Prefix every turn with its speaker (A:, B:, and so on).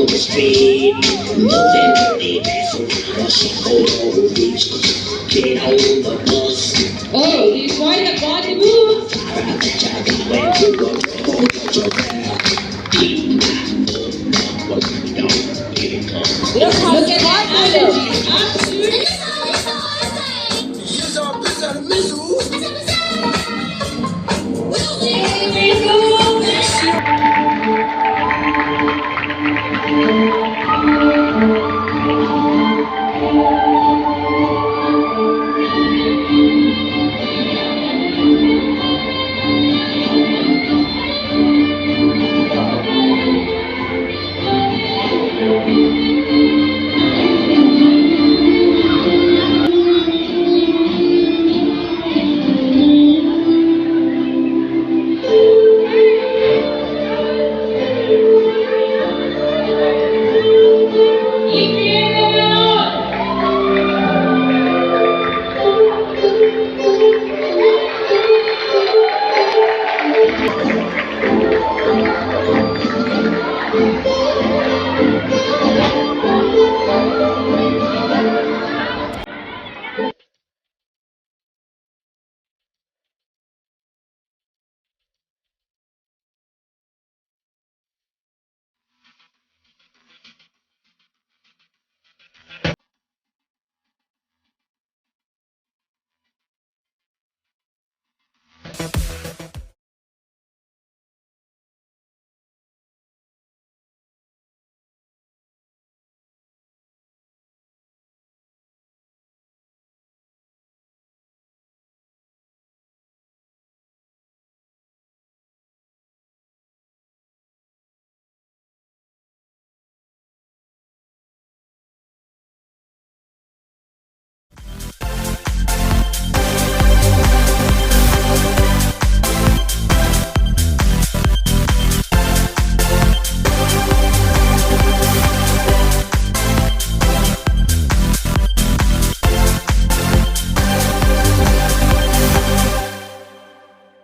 A: on the street. Moving dirty vessel, rushing over beach. Get on the bus.
B: Oh, he's quite a body move.
A: I bet you got where to go. Hold your breath. Deep down, what we don't get it come.
B: Look at that energy. Absolutely.
A: Here's our best out of misery.
B: Thank you.